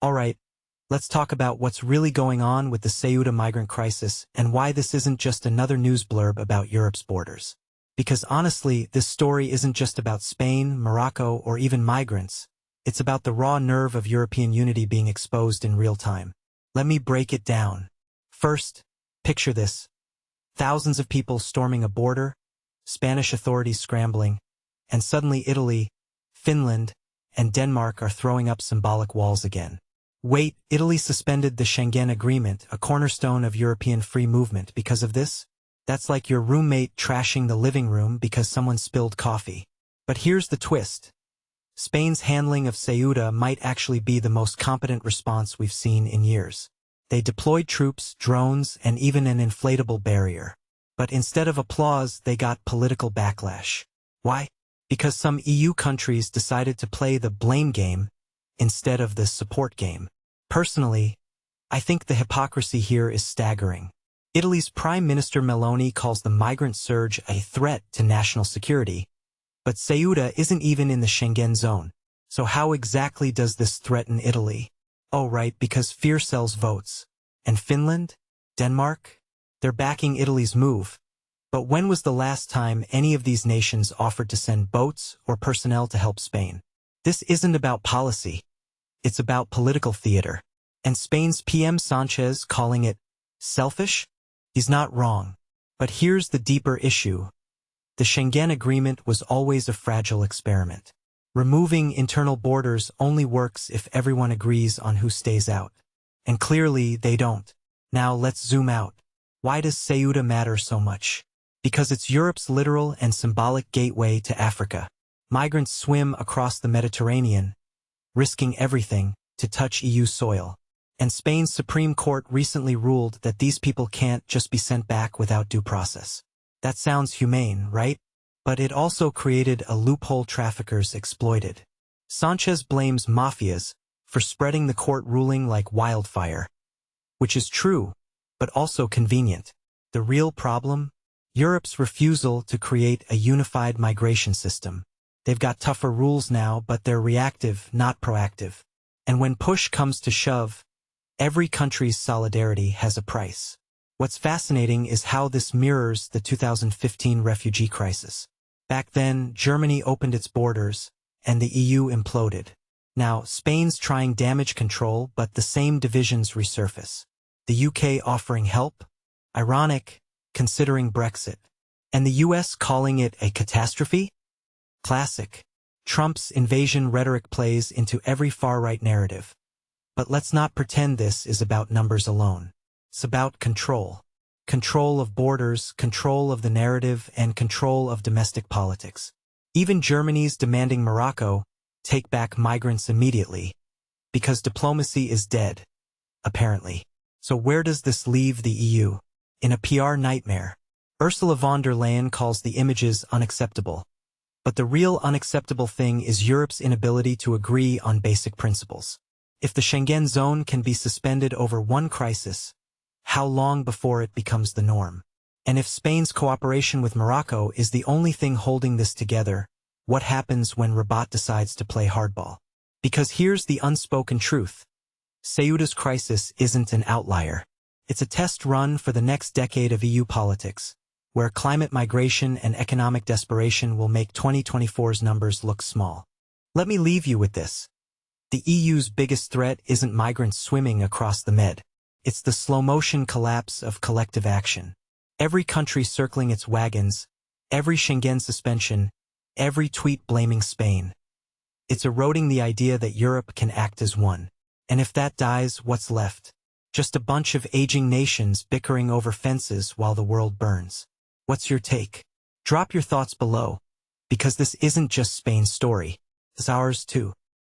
Alright, let's talk about what's really going on with the Ceuta migrant crisis and why this isn't just another news blurb about Europe's borders. Because honestly, this story isn't just about Spain, Morocco, or even migrants. It's about the raw nerve of European unity being exposed in real time. Let me break it down. First, picture this. Thousands of people storming a border, Spanish authorities scrambling, and suddenly Italy, Finland, and Denmark are throwing up symbolic walls again. Wait, Italy suspended the Schengen Agreement, a cornerstone of European free movement, because of this? That's like your roommate trashing the living room because someone spilled coffee. But here's the twist. Spain's handling of Ceuta might actually be the most competent response we've seen in years. They deployed troops, drones, and even an inflatable barrier. But instead of applause, they got political backlash. Why? Because some EU countries decided to play the blame game instead of the support game. Personally, I think the hypocrisy here is staggering. Italy's Prime Minister Meloni calls the migrant surge a threat to national security, but Ceuta isn't even in the Schengen zone. So how exactly does this threaten Italy? Oh right, because fear sells votes. And Finland? Denmark? They're backing Italy's move. But when was the last time any of these nations offered to send boats or personnel to help Spain? This isn't about policy. It's about political theater. And Spain's PM Sánchez calling it selfish? He's not wrong. But here's the deeper issue. The Schengen Agreement was always a fragile experiment. Removing internal borders only works if everyone agrees on who stays out. And clearly they don't. Now let's zoom out. Why does Ceuta matter so much? Because it's Europe's literal and symbolic gateway to Africa. Migrants swim across the Mediterranean, risking everything to touch EU soil. And Spain's Supreme Court recently ruled that these people can't just be sent back without due process. That sounds humane, right? But it also created a loophole traffickers exploited. Sánchez blames mafias for spreading the court ruling like wildfire, which is true, but also convenient. The real problem? Europe's refusal to create a unified migration system. They've got tougher rules now, but they're reactive, not proactive. And when push comes to shove, every country's solidarity has a price. What's fascinating is how this mirrors the 2015 refugee crisis. Back then, Germany opened its borders, and the EU imploded. Now, Spain's trying damage control, but the same divisions resurface. The UK offering help? Ironic, considering Brexit. And the US calling it a catastrophe? Classic. Trump's invasion rhetoric plays into every far-right narrative. But let's not pretend this is about numbers alone. It's about control. Control of borders, control of the narrative, and control of domestic politics. Even Germany's demanding Morocco take back migrants immediately, because diplomacy is dead, apparently. So where does this leave the EU? In a PR nightmare. Ursula von der Leyen calls the images unacceptable. But the real unacceptable thing is Europe's inability to agree on basic principles. If the Schengen zone can be suspended over one crisis, how long before it becomes the norm? And if Spain's cooperation with Morocco is the only thing holding this together, what happens when Rabat decides to play hardball? Because here's the unspoken truth. Ceuta's crisis isn't an outlier. It's a test run for the next decade of EU politics, where climate migration and economic desperation will make 2024's numbers look small. Let me leave you with this. The EU's biggest threat isn't migrants swimming across the Med. It's the slow-motion collapse of collective action. Every country circling its wagons, every Schengen suspension, every tweet blaming Spain. It's eroding the idea that Europe can act as one. And if that dies, what's left? Just a bunch of aging nations bickering over fences while the world burns. What's your take? Drop your thoughts below, because this isn't just Spain's story. It's ours too.